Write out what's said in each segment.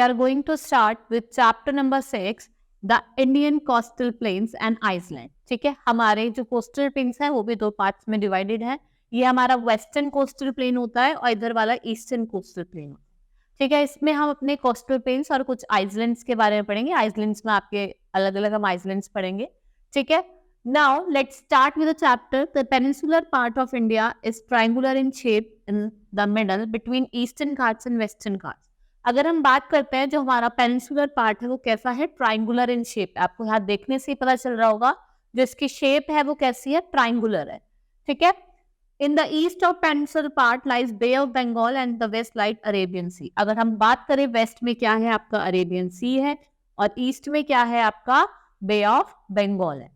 are going to start with chapter number 6, the Indian coastal plains and Iceland. ठीक है, हमारे जो coastal planes हैं वो भी दो पार्ट्स में डिवाइडेड है. ये हमारा वेस्टर्न कोस्टल प्लेन होता है और इधर वाला ईस्टर्न कोस्टल प्लेन होता है. ठीक है, इसमें हम अपने कोस्टल प्लेन्स और कुछ आइसलैंड्स के बारे में पढ़ेंगे. आइसलैंड्स में आपके अलग अलग हम आइसलैंड्स पढ़ेंगे. ठीक है, now let's start with the chapter. The peninsular part of India is triangular in shape in the middle between eastern Ghats and western Ghats. अगर हम बात करते हैं जो हमारा पेनिसुलर पार्ट है वो कैसा है, ट्राइंगुलर इन शेप. आपको यहाँ देखने से ही पता चल रहा होगा जो इसकी शेप है वो कैसी है, ट्राइंगुलर है. ठीक है, in the east of peninsular part lies Bay of Bengal and the west lies Arabian Sea. अगर हम बात करें वेस्ट में क्या है आपका अरेबियन सी है और ईस्ट में क्या है आपका बे ऑफ बंगाल है.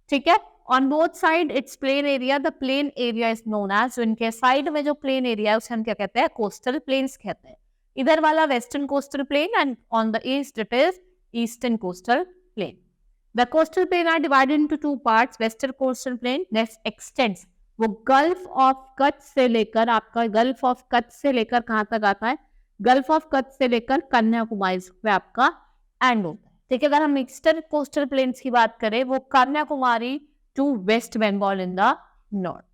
ठीक है, on both side it's plain area. The plain area is known as, जो इनके साइड में जो प्लेन एरिया है उसे हम क्या कहते हैं, कोस्टल प्लेन्स कहते हैं. इधर वाला western coastal plain and on the east it is eastern coastal plain. The coastal plain are divided into two parts. Western coastal plain that extends, वो गल्फ ऑफ कच्छ से लेकर आपका गल्फ ऑफ कच्छ से लेकर कहां तक आता है, गल्फ ऑफ कच्छ से लेकर कन्याकुमारी पे आपका एंड होता है. ठीक है, अगर हम ईस्टर्न कोस्टल प्लेन्स की बात करें वो Kanyakumari to west Bengal in the north.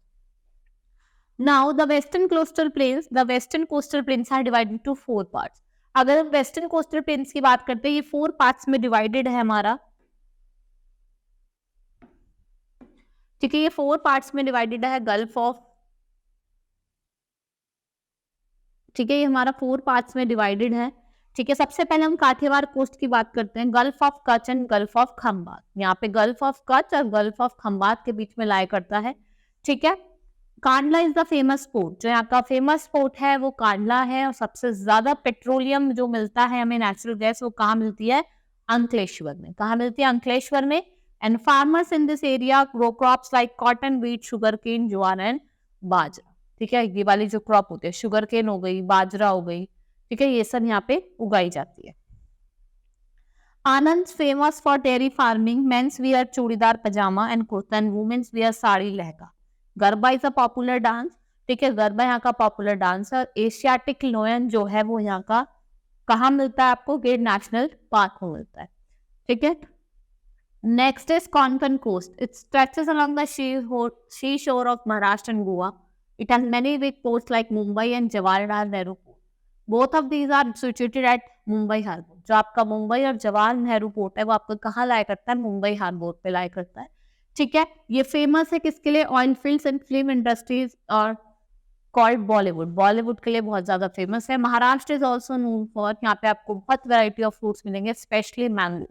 Now the western coastal plains are divided into 4 parts. अगर हम वेस्टर्न कोस्टल प्लेन्स की बात करते हैं ये 4 पार्ट्स में डिवाइडेड है हमारा. ठीक है, ये 4 पार्ट्स में डिवाइडेड है. गल्फ ऑफ, ठीक है, ये हमारा 4 पार्ट्स में डिवाइडेड है. ठीक है, सबसे पहले हम काठियावाड़ कोस्ट की बात करते हैं. Gulf of Kutch and gulf of Khambhat. यहाँ पे गल्फ ऑफ कच्छ और गल्फ ऑफ खंबात के बीच में लाया करता है. ठीक है, Kandla is the famous port. जो यहाँ का फेमस पोर्ट है वो कांडला है और सबसे ज्यादा पेट्रोलियम जो मिलता है हमें, नेचुरल गैस, वो कहाँ मिलती है, अंकलेश्वर में. कहाँ मिलती है, अंकलेश्वर में. And farmers in this area grow crops like cotton, wheat, sugar cane, jowar and bajra. ठीक है, ये वाली जो क्रॉप होती है, शुगर केन हो गई, बाजरा हो गई, ठीक है, ये सब यहाँ पे उगाई जाती है. Anand famous for dairy farming. Men's wear churidar pyjama and kurta and women's wear sari lehenga. Garba is a popular dance. ठीक है, गरबा यहाँ का पॉपुलर डांस है. एशियाटिक लोयन जो है वो यहाँ का कहाँ मिलता है आपको, गिर नेशनल पार्क में मिलता है. ठीक है, next is Konkan coast. It stretches along the sea shore of Maharashtra and Goa. It has many big ports like Mumbai and Jawaharlal Nehru port. Both of these are situated at Mumbai harbour. जो आपका मुंबई और जवाहरलाल नेहरू पोर्ट है वो आपको कहाँ लाया करता है, मुंबई हार्बर पे लाया करता है. ठीक है, ये फेमस है किसके लिए, oil fields and film industries और कॉल्ड बॉलीवुड. बॉलीवुड के लिए बहुत ज्यादा फेमस है. Maharashtra is also known for, यहाँ पे आपको बहुत वैरायटी ऑफ फ्रूट्स मिलेंगे, स्पेशली मैंगोज.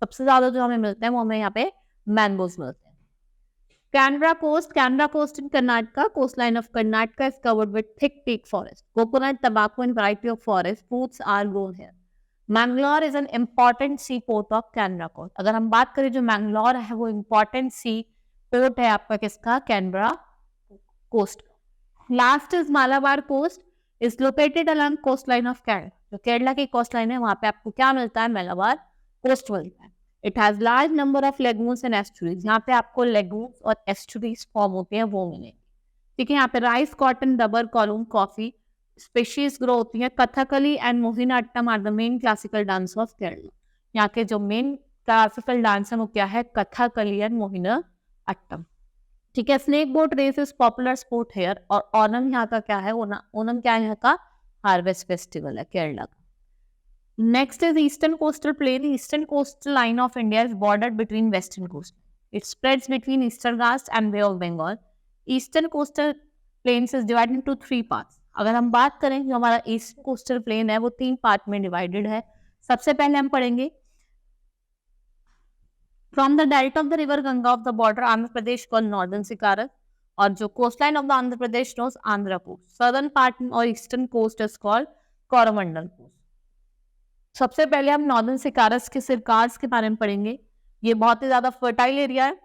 सबसे ज्यादा जो हमें मिलते हैं वो हमें यहाँ पे मैंगोज मिलते हैं. Canara coast in Karnataka. Coast line of Karnataka is covered with thick teak forest. Coconut, tobacco and variety of forest fruits are grown here. Mangalore is an important sea port of Canara coast. अगर हम बात करें जो मैंगलोर है वो इम्पॉर्टेंट सी पोर्ट है आपका किसका, Canberra coast. Last is Malabar coast. Is located along coast line of Kerala. जो केरला की कोस्ट लाइन है वहां पे आपको क्या मिलता है, मालाबार कोस्ट मिलता है. It has large number of lagoons and estuaries. यहाँ पे आपको लेगून्स और एस्चुरीज फॉर्म होते हैं वो मिलेंगे. ठीक है, यहाँ पे rice, cotton, rubber, column, coffee species grow होती है. Kathakali and Mohiniattam are the main classical dance of Kerala. यहाँ के जो मेन क्लासिकल डांस है वो क्या है, कथकली एंड मोहिनीअट्टम. ठीक है, snake boat race is popular sport here. और ओनम यहाँ का क्या है, ओनम क्या है यहाँ का, हार्वेस्ट फेस्टिवल है केरला का. Next is eastern coastal plain. Eastern coastal line of India is bordered between western coast. It spreads between eastern Ghats and bay of Bengal. Eastern coastal plains is divided into 3 parts. अगर हम बात करें जो हमारा eastern coastal plane है वो 3 part में divided है. सबसे पहले हम पढ़ेंगे from the delta of the river Ganga of the border Andhra Pradesh called northern circars. और जो coast line of the Andhra Pradesh knows Andhra coast. Southern part और eastern coast is called Coromandel coast. सबसे पहले हम नॉर्दर्न सिकारस के सिरकार्स के बारे में पढ़ेंगे. ये बहुत ही ज्यादा फर्टाइल एरिया है.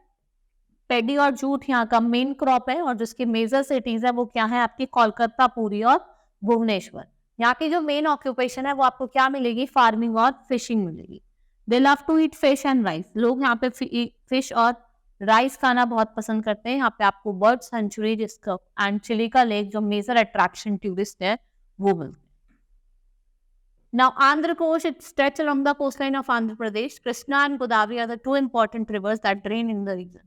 पेडी और जूट यहाँ का मेन क्रॉप है और जिसकी मेजर सिटीज है वो क्या है आपकी, कोलकाता, पुरी और भुवनेश्वर. यहाँ की जो मेन ऑक्यूपेशन है वो आपको क्या मिलेगी, फार्मिंग और फिशिंग मिलेगी. They love to eat fish and rice. लोग यहाँ पे फिश और राइस खाना बहुत पसंद करते हैं. यहाँ पे आपको बर्ड सेंचुरी जिसका एंड चिलिका लेक जो मेजर अट्रैक्शन टूरिस्ट है वो मिलते हैं. Now, Andhra coast, it stretches along the coastline of Andhra Pradesh. Krishna and Godavari are the two important rivers that drain in the region.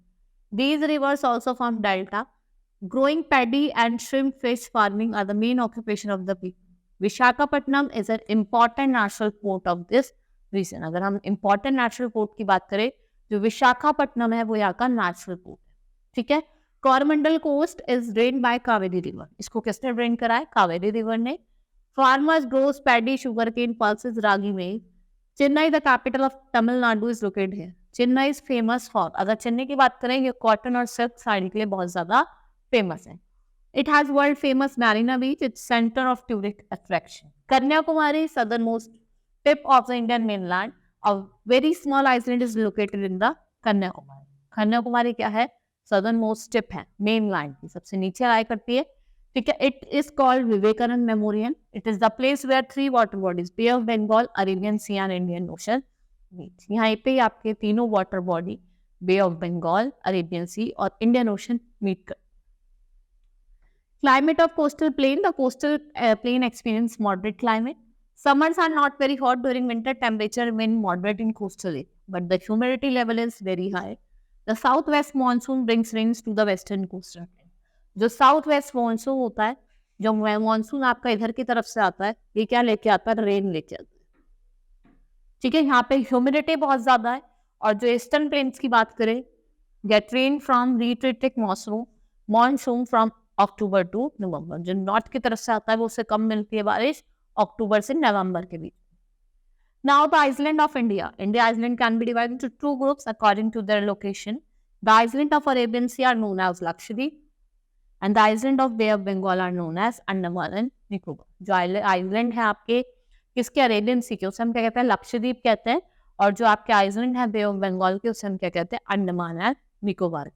These rivers also form delta. Growing paddy and shrimp fish farming are the main occupation of the people. Visakhapatnam is an important natural port of this region. अगर हम important natural port की बात करें, जो विशाखापट्टनम है वो यहाँ का natural port है, ठीक है. Coromandel coast is drained by Kaveri river. इसको किसने ड्रेन करा है? कावेरी रिवर ने. Farmers grows paddy, sugarcane, pulses, ragi maize. Chennai, the capital of Tamil Nadu, is located here. Chennai is famous for, अगर चेन्नई की बात करें, ये कॉटन और सिल्क साड़ी के लिए बहुत ज्यादा फेमस है. It has world famous Marina Beach. It's center of tourist attraction. Kanyakumari, southernmost tip of the Indian mainland. A very small island is located in the Kanyakumari. Kanyakumari क्या है? Southernmost tip है, mainland की सबसे नीचे आया करती है, ठीक है. It is called Vivekanand Memorial. It is the place where three water bodies, Bay of Bengal, Arabian Sea and Indian Ocean meet. यहाँ पे ही आपके तीनों water body, Bay of Bengal, Arabian Sea और Indian Ocean meet कर. Climate of coastal plain. The coastal plain experience moderate climate. Summers are not very hot. During winter, temperature remain moderate in coastal area, but the humidity level is very high. The southwest monsoon brings rains to the western coastal plain. जो south west monsoon होता है, जो monsoon आपका इधर की तरफ से आता है, ये क्या लेके आता है? रेन लेके आता है, ठीक है. यहाँ पे ह्यूमिडिटी बहुत ज्यादा है. और जो ईस्टर्न प्लेन्स की बात करें, get rain from retreating monsoon from October to November. जो नॉर्थ की तरफ से आता है वो उससे कम मिलती है बारिश अक्टूबर से नवंबर के बीच. Now the island of India. India island can be divided into two groups according to their location. The island of Arabian Sea are known as Lakshadweep, and the island of Bay of Bengal are known as Andaman and Nicobar. जो island है आपके किसके? Arabian सी के, उसे हम क्या कहते हैं? लक्षद्वीप कहते हैं. और जो आपके आइलैंड है बे ऑफ बंगाल के, उसे हम क्या कहते हैं? Andaman and Nicobar.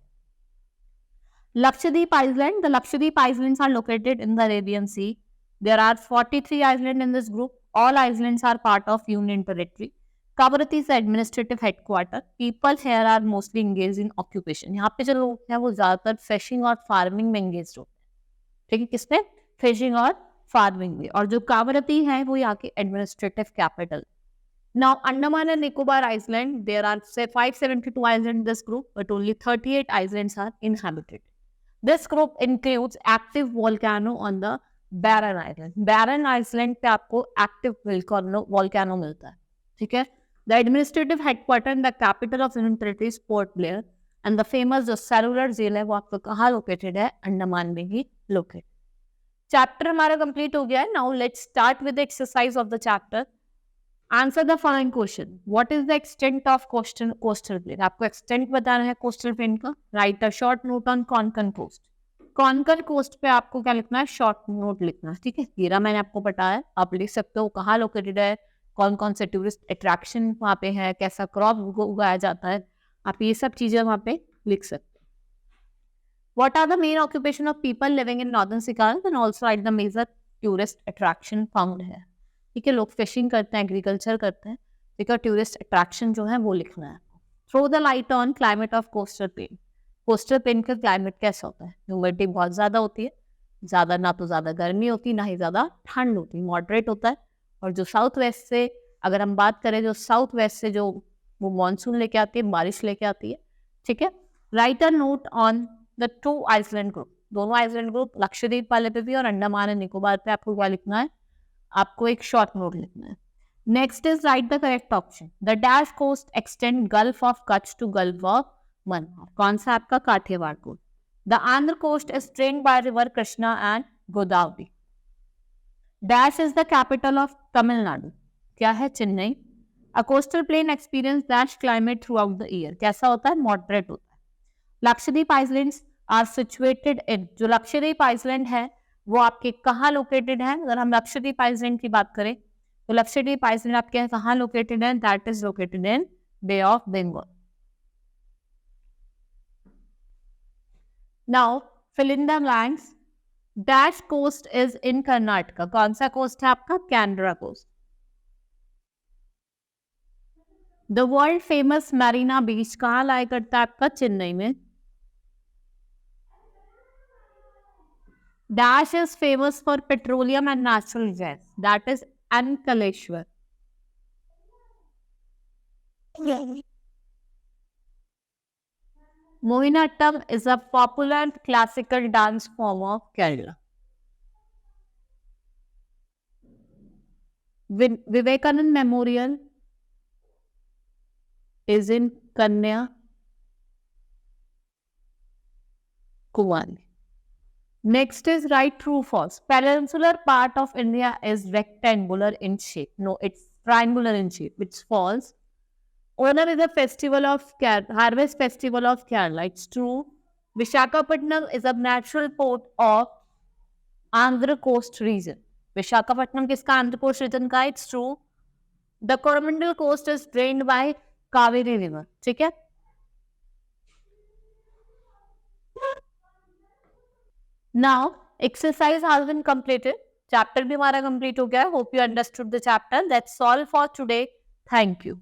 Lakshadweep Island. The Lakshadweep Islands are located in the Arabian Sea. There are 43 islands in this group. All islands are part of Union Territory. Kavaratti is the administrative headquarter. People here are mostly engaged in occupation. यहाँ पे जो लोग हैं वो ज्यादातर fishing और farming में engaged होते हैं, ठीक है. किसमें? फिशिंग और फार्मिंग में. और जो कावरती है वो यहाँ की administrative capital. Now, Andaman and Nicobar Island, there are say 572 islands in this group, but only 38 islands are inhabited. This group includes active volcano on the Barren Island. Barren Island पे आपको active volcano मिलता है, ठीक है. The administrative headquarter and the capital of Union Territory is Port Blair, and the famous जो cellular jail है वो आपको कहाँ located है? अंडमान में ही located. Chapter हमारा complete हो गया है. Now let's start with the exercise of the chapter. Answer the following question. What is the extent of coastal plain? आपको extent बताना है coastal plain का. Write a short note on Konkan coast. Konkan coast पे आपको क्या लिखना है? Short note लिखना है, ठीक है. हीरा मैंने आपको बताया, आप लिख सकते हो कहाँ located है, कौन कौन से टूरिस्ट अट्रैक्शन वहाँ पे है, कैसा क्रॉप उगाया जाता है, आप ये सब चीजें वहाँ पे लिख सकते हो. What are the main occupation of people living in northern Sikkim? And also write the major tourist attraction found here. ठीक है. लोग फिशिंग करते हैं, एग्रीकल्चर करते हैं, ठीक है. टूरिस्ट अट्रैक्शन जो है वो लिखना है. Throw the light on climate of coastal plain. Coastal plain का क्लाइमेट कैसा होता है? ह्यूमिडिटी बहुत ज्यादा होती है, ज्यादा ना तो ज्यादा गर्मी होती ना ही ज्यादा ठंड होती, मॉडरेट होता है. और जो साउथ वेस्ट से अगर हम बात करें, जो साउथ वेस्ट से जो वो मानसून लेके आती है, बारिश लेके आती है, ठीक है. Write a note on the two island group. दोनों आइसलैंड ग्रुप लक्षद्वीप वाले पे भी और अंडमान एंड निकोबार पे आपको क्या लिखना है? आपको एक शॉर्ट नोट लिखना है. Next is write the correct option. The dash coast extend gulf of Kutch to gulf of Mannar. कौन सा आपका? Kathiawar coast. The Andhra coast is drained by river Krishna and Godavari. Dash is the capital of Tamil Nadu. क्या है? Chennai. A coastal plain experience dash climate throughout the year. कैसा होता है? Moderate होता है. Lakshadweep islands are situated in. जो लक्षद्वीप आइलैंड है वो आपके कहाँ लोकेटेड है? अगर हम लक्षद्वीप आइलैंड की बात करें तो लक्षद्वीप आइलैंड आपके कहाँ लोकेटेड है? That is located in bay of Bengal. Now fill in the blanks. Dash coast is in Karnataka. कौन सा कोस्ट है आपका? Canara coast. The world famous Marina beach कहाँ लाया करता है आपका? चेन्नई में. Dash is famous for petroleum and natural gas. That is Ankaleshwar. Mohiniyattam is a popular classical dance form of Kerala. Vivekanand Memorial is in Kanyakumari. Next is right, true, false. Peninsular part of India is rectangular in shape. No, it's triangular in shape. It's false. Onam is a festival of harvest festival of Kerala. It's true. Vishakhapatnam is a natural port of Andhra coast region. Vishakhapatnam किसका Andhra coast reason का? It's true. The Coromandel coast is drained by Kaveri river. ठीक है? Now exercise has been completed. Chapter भी हमारा complete हो गया. Hope you understood the chapter. That's all for today. Thank you.